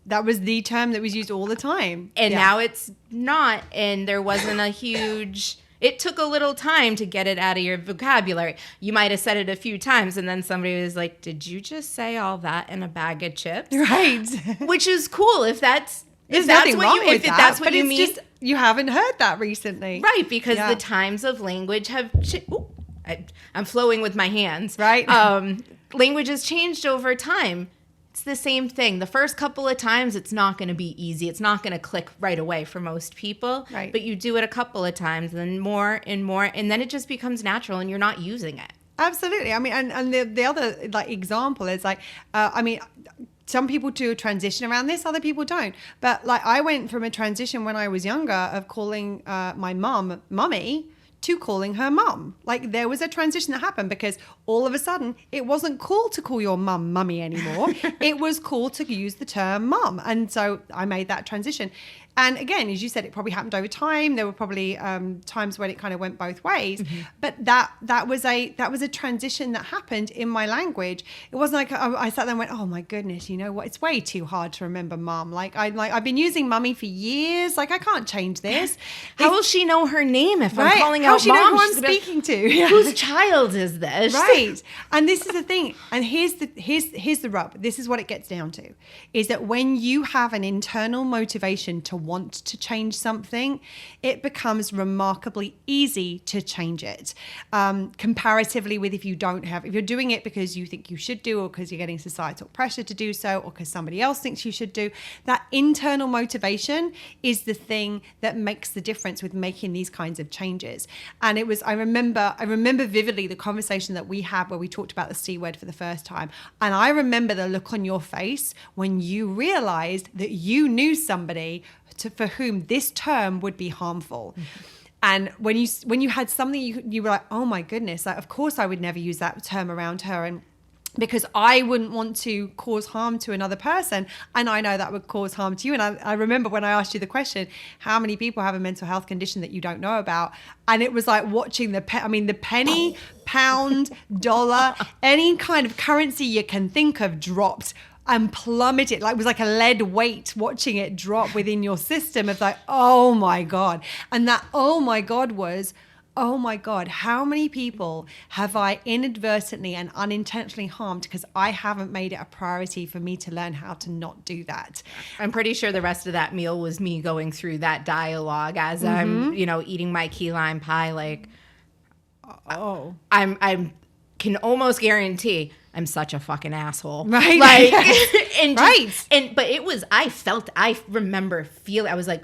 S2: That was the term that was used all the time.
S1: And now it's not. And there wasn't a huge... It took a little time to get it out of your vocabulary. You might have said it a few times, and then somebody was like, did you just say all that in a bag of chips?
S2: Right.
S1: Which is cool if that's...
S2: There's nothing wrong with that.
S1: That's what you mean.
S2: Just, you haven't heard that recently.
S1: Right, because the times of language have... I'm flowing with my hands.
S2: Right.
S1: Language has changed over time. It's the same thing. The first couple of times, it's not going to be easy. It's not going to click right away for most people.
S2: Right.
S1: But you do it a couple of times, and then more and more, and then it just becomes natural, and you're not using it.
S2: Absolutely. I mean, and the other example is some people do a transition around this, other people don't. But like I went from a transition when I was younger of calling my mum mummy to calling her mum. Like there was a transition that happened because all of a sudden it wasn't cool to call your mum mummy anymore. It was cool to use the term mum. And so I made that transition. And again, as you said, it probably happened over time. There were probably times when it kind of went both ways. Mm-hmm. But that was a transition that happened in my language. It wasn't like I sat there and went, oh my goodness, you know what? It's way too hard to remember mum. I've been using mummy for years. Like I can't change this.
S1: How will she know her name if I'm calling
S2: How
S1: out
S2: she
S1: mom?
S2: Know who I'm speaking to? Yeah.
S1: Whose child is this?
S2: Right. And this is the thing. And here's the rub. This is what it gets down to, is that when you have an internal motivation to want to change something, it becomes remarkably easy to change it. Comparatively with if you're doing it because you think you should do, or because you're getting societal pressure to do so, or because somebody else thinks you should do, that internal motivation is the thing that makes the difference with making these kinds of changes. And I remember vividly the conversation that we had where we talked about the C word for the first time. And I remember the look on your face when you realized that you knew somebody for whom this term would be harmful. Mm-hmm. And when you had something, you were like, oh my goodness, like, of course I would never use that term around her. And because I wouldn't want to cause harm to another person. And I know that would cause harm to you. And I remember when I asked you the question, how many people have a mental health condition that you don't know about? And it was like watching the penny, pound, dollar, any kind of currency you can think of dropped and plummeted. Like it was like a lead weight watching it drop within your system of like, oh my God. And that, oh my God was, oh my God, how many people have I inadvertently and unintentionally harmed because I haven't made it a priority for me to learn how to not do that?
S1: I'm pretty sure the rest of that meal was me going through that dialogue as I'm, eating my key lime pie. Like, I'm can almost guarantee I'm such a fucking asshole.
S2: Right.
S1: Like, and
S2: right.
S1: But it was, I remember feeling, I was like,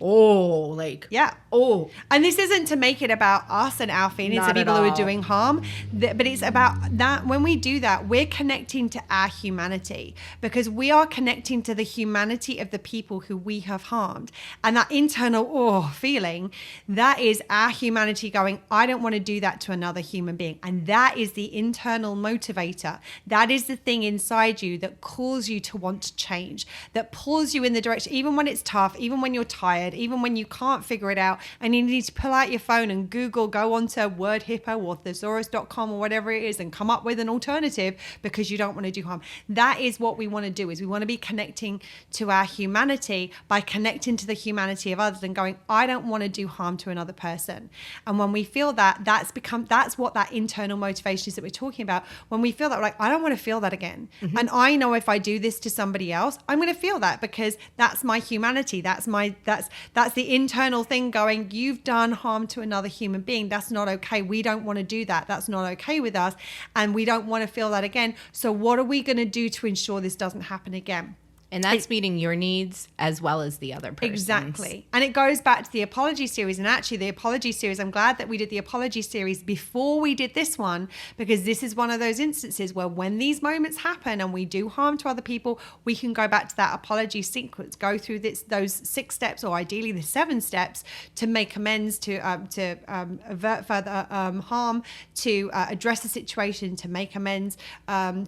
S1: like,
S2: yeah.
S1: Oh.
S2: And this isn't to make it about us and our feelings
S1: Not
S2: of people
S1: at
S2: who
S1: all.
S2: are doing harm, but it's about that when we do that, we're connecting to our humanity because we are connecting to the humanity of the people who we have harmed. And that internal feeling, that is our humanity going, I don't want to do that to another human being. And that is the internal motivator. That is the thing inside you that calls you to want to change, that pulls you in the direction, even when it's tough, even when you're tired, even when you can't figure it out and you need to pull out your phone and go onto WordHippo or thesaurus.com or whatever it is and come up with an alternative because you don't want to do harm. That is what we want to do, is we want to be connecting to our humanity by connecting to the humanity of others and going, I don't want to do harm to another person. And when we feel that, that's what that internal motivation is that we're talking about. When we feel that, we're like, I don't want to feel that again. Mm-hmm. And I know if I do this to somebody else, I'm going to feel that because that's my humanity. That's the internal thing going, you've done harm to another human being. That's not okay. We don't want to do that. That's not okay with us. And we don't want to feel that again. So what are we going to do to ensure this doesn't happen again?
S1: And that's meeting your needs as well as the other person's.
S2: Exactly. And it goes back to the apology series. And actually the apology series, I'm glad that we did the apology series before we did this one, because this is one of those instances where when these moments happen and we do harm to other people, we can go back to that apology sequence, go through those 6 steps, or ideally the 7 steps, to make amends, to avert further harm, to address the situation, to make amends,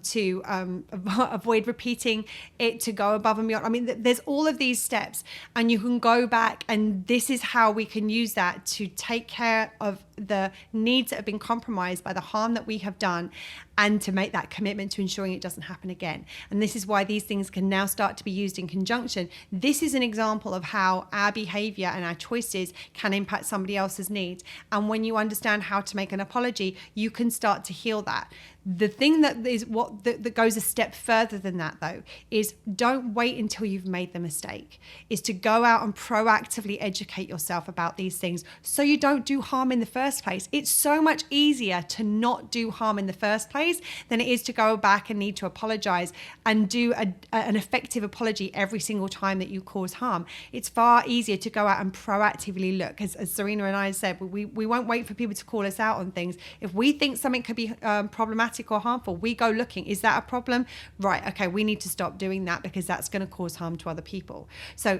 S2: to avoid repeating it, to go above and beyond. I mean, there's all of these steps, and you can go back, and this is how we can use that to take care of the needs that have been compromised by the harm that we have done, and to make that commitment to ensuring it doesn't happen again. And this is why these things can now start to be used in conjunction. This is an example of how our behavior and our choices can impact somebody else's needs. And when you understand how to make an apology, you can start to heal that. The thing that is that goes a step further than that, though, is don't wait until you've made the mistake. Is to go out and proactively educate yourself about these things so you don't do harm in the first place. It's so much easier to not do harm in the first place place than it is to go back and need to apologize and do an effective apology every single time that you cause harm. It's far easier to go out and proactively look. As Serena and I said, we won't wait for people to call us out on things. If we think something could be problematic or harmful, we go looking. Is that a problem? Right. Okay. We need to stop doing that because that's going to cause harm to other people. So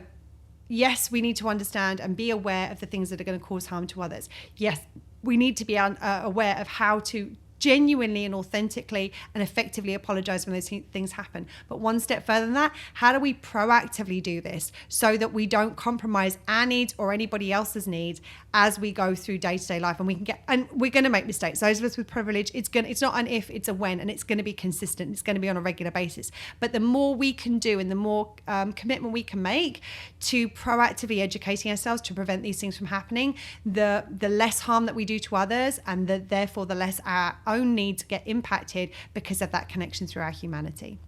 S2: yes, we need to understand and be aware of the things that are going to cause harm to others. Yes, we need to be aware of how to genuinely and authentically and effectively apologize when those things happen. But one step further than that, how do we proactively do this so that we don't compromise our needs or anybody else's needs as we go through day-to-day life? And we're going to make mistakes. Those of us with privilege, it's not an if, it's a when, and it's going to be consistent. It's going to be on a regular basis. But the more we can do and the more commitment we can make to proactively educating ourselves to prevent these things from happening, the less harm that we do to others, and therefore the less our own needs get impacted because of that connection through our humanity.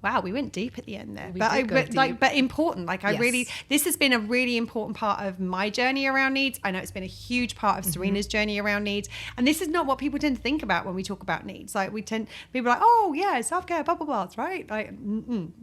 S2: Wow, we went deep at the end there, but important. This has been a really important part of my journey around needs. I know it's been a huge part of Serena's journey around needs, and this is not what people tend to think about when we talk about needs. Like people are like, oh yeah, self-care, blah blah blah, right? Like,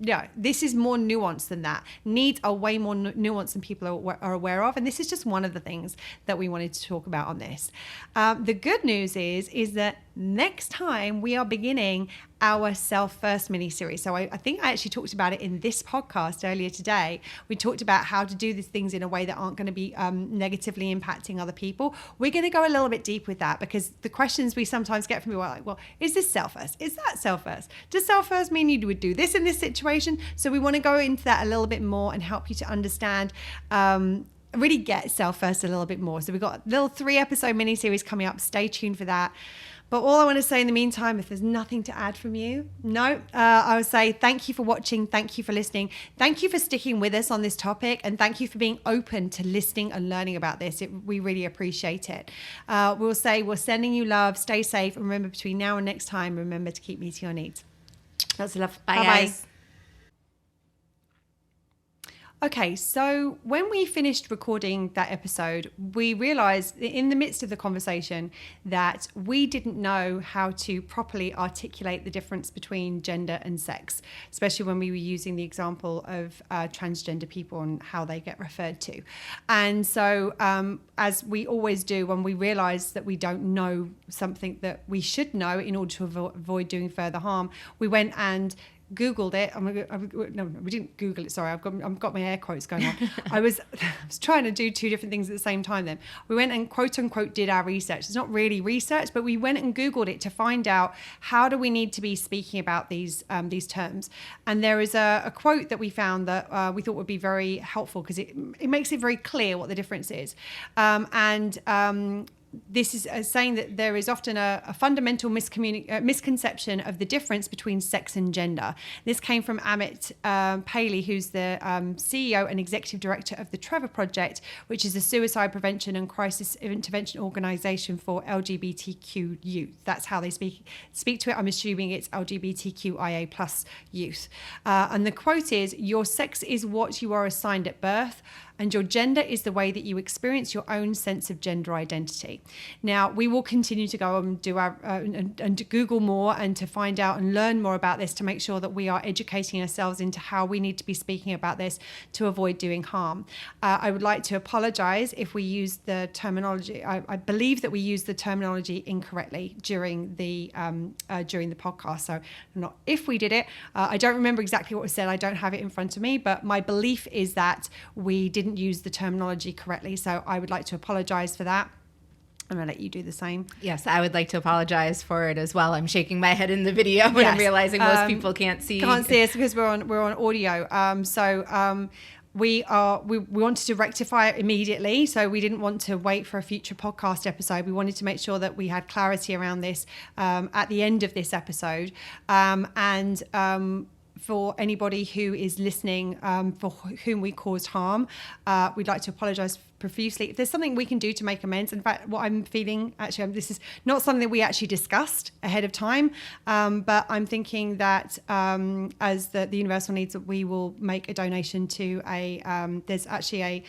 S2: yeah, this is more nuanced than that. Needs are way more nuanced than people are aware of, and this is just one of the things that we wanted to talk about on this. The good news is that next time we are beginning our Self First mini-series. So I think I actually talked about it in this podcast earlier today. We talked about how to do these things in a way that aren't going to be negatively impacting other people. We're going to go a little bit deep with that because the questions we sometimes get from people are like, well, is this self first? Is that self first? Does self first mean you would do this in this situation? So we want to go into that a little bit more and help you to understand really get self first a little bit more. So we've got a little 3-episode mini-series coming up. Stay tuned for that. But all I want to say in the meantime, if there's nothing to add from you, I would say thank you for watching. Thank you for listening. Thank you for sticking with us on this topic. And thank you for being open to listening and learning about this. We really appreciate it. We'll say we're sending you love. Stay safe. And remember, between now and next time, remember to keep meeting your needs. Lots of love.
S1: Bye, guys.
S2: Okay, so when we finished recording that episode, we realized in the midst of the conversation that we didn't know how to properly articulate the difference between gender and sex, especially when we were using the example of transgender people and how they get referred to. And so, as we always do, when we realize that we don't know something that we should know in order to avoid doing further harm, we went and Googled it. No, we didn't Google it. Sorry, I've got my air quotes going on. I was trying to do 2 different things at the same time. Then we went and quote unquote did our research. It's not really research, but we went and Googled it to find out how do we need to be speaking about these terms. And there is a quote that we found that we thought would be very helpful because it makes it very clear what the difference is. This is saying that there is often a fundamental misconception of the difference between sex and gender. This came from Amit Paley, who's the CEO and Executive Director of the Trevor Project, which is a suicide prevention and crisis intervention organization for LGBTQ youth. That's how they speak to it. I'm assuming it's LGBTQIA plus youth. And the quote is, "Your sex is what you are assigned at birth, and your gender is the way that you experience your own sense of gender identity." Now, we will continue to go and do and to Google more and to find out and learn more about this to make sure that we are educating ourselves into how we need to be speaking about this to avoid doing harm. I would like to apologize if we use the terminology. I believe that we used the terminology incorrectly during the podcast. So not if we did it. I don't remember exactly what was said. I don't have it in front of me, but my belief is that we didn't use the terminology correctly. So I would like to apologize for that. I'm going to let you do the same.
S1: Yes, I would like to apologize for it as well. I'm shaking my head in the video when I'm realizing most people can't see
S2: us because we're on audio. We wanted to rectify it immediately, so we didn't want to wait for a future podcast episode. We wanted to make sure that we had clarity around this at the end of this episode. For anybody who is listening, for whom we caused harm, we'd like to apologise profusely. If there's something we can do to make amends, in fact, what I'm feeling, actually, this is not something that we actually discussed ahead of time, but I'm thinking that as the Universal Needs, we will make a donation to there's actually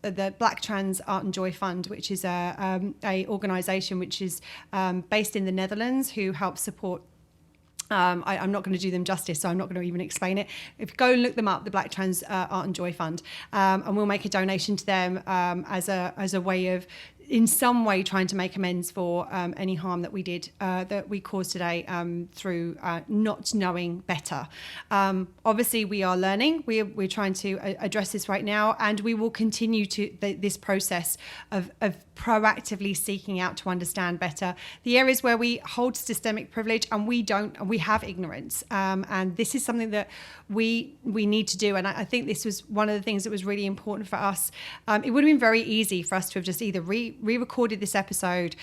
S2: the Black Trans Art and Joy Fund, which is a organisation which is based in the Netherlands, who helps support. I'm not going to do them justice, so I'm not going to even explain it. If you go and look them up, the Black Trans Art and Joy Fund, and we'll make a donation to them as a way of, in some way, trying to make amends for any harm that we caused today through not knowing better. Obviously, we are learning. We're trying to address this right now, and we will continue this process of proactively seeking out to understand better the areas where we hold systemic privilege and we have ignorance. And this is something that we need to do. And I think this was one of the things that was really important for us. It would have been very easy for us to have just either re-recorded this episode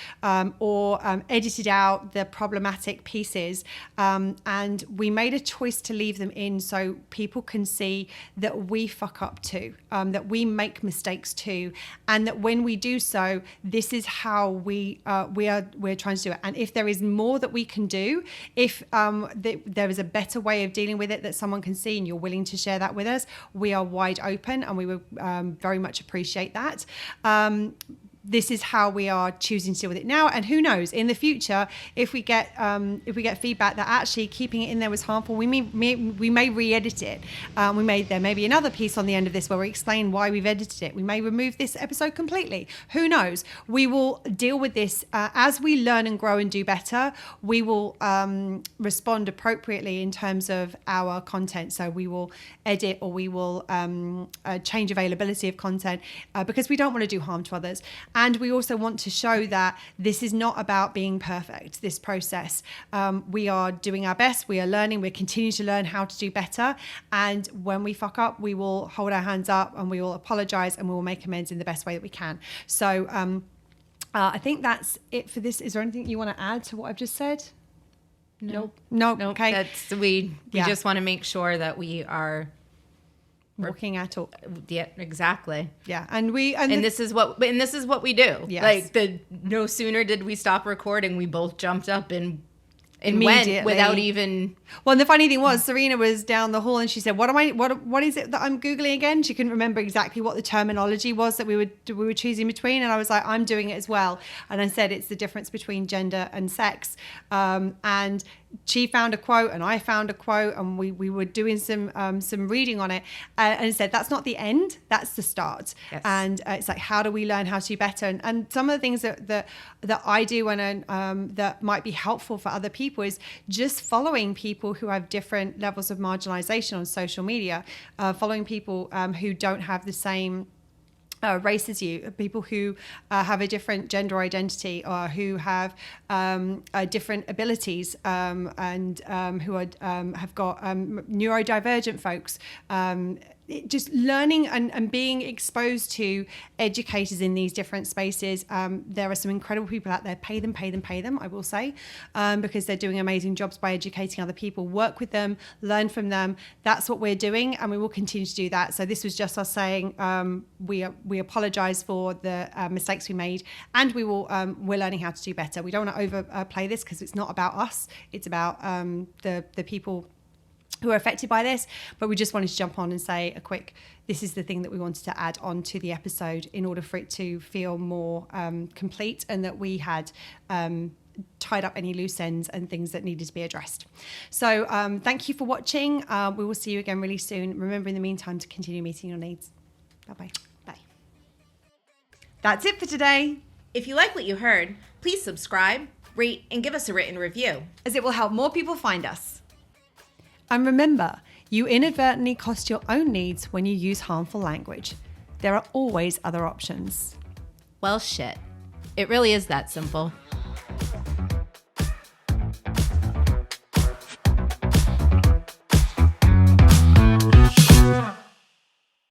S2: or edited out the problematic pieces. And we made a choice to leave them in so people can see that we fuck up too, that we make mistakes too, and that when we do so, this is how we're trying to do it. And if there is more that we can do, if there is a better way of dealing with it that someone can see and you're willing to share that with us, we are wide open, and we would very much appreciate that. This is how we are choosing to deal with it now, and who knows, in the future, if we get feedback that actually keeping it in there was harmful, we may re-edit it. There may be another piece on the end of this where we explain why we've edited it. We may remove this episode completely. Who knows? We will deal with this as we learn and grow and do better. We will respond appropriately in terms of our content. So we will edit, or we will change availability of content because we don't want to do harm to others. And we also want to show that this is not about being perfect, this process. We are doing our best, we are learning, we're continuing to learn how to do better. And when we fuck up, we will hold our hands up and we will apologize and we will make amends in the best way that we can. So I think that's it for this. Is there anything you want to add to what I've just said?
S1: No.
S2: Okay.
S1: We just want to make sure that we are
S2: working at all.
S1: Yeah, exactly.
S2: Yeah,
S1: and this is what we do.
S2: Yes.
S1: Like no sooner did we stop recording, we both jumped up and went without even.
S2: Well, and the funny thing was, Serena was down the hall and she said, what is it that I'm Googling again? She couldn't remember exactly what the terminology was that we were choosing between. And I was like, I'm doing it as well. And I said, it's the difference between gender and sex. And she found a quote and I found a quote, and we were doing some reading on it, and it said that's not the end, that's the start.
S1: Yes.
S2: And it's like, how do we learn how to do better? And some of the things that I do and that might be helpful for other people is just following people who have different levels of marginalization on social media, following people who don't have the same race as you, people who have a different gender identity, or who have different abilities, and who are, have got neurodivergent folks. Just learning and being exposed to educators in these different spaces. There are some incredible people out there. Pay them, I will say, because they're doing amazing jobs by educating other people. Work with them, learn from them. That's what we're doing, and we will continue to do that. So this was just us saying we apologize for the mistakes we made, and we're learning how to do better. We don't want to overplay this because it's not about us. It's about the people who are affected by this, but we just wanted to jump on and say a quick, this is the thing that we wanted to add on to the episode in order for it to feel more complete, and that we had tied up any loose ends and things that needed to be addressed. So thank you for watching. We will see you again really soon. Remember, in the meantime, to continue meeting your needs. Bye-bye. Bye. That's it for today.
S1: If you like what you heard, please subscribe, rate, and give us a written review,
S2: as it will help more people find us. And remember, you inadvertently cost your own needs when you use harmful language. There are always other options.
S1: Well, shit. It really is that simple.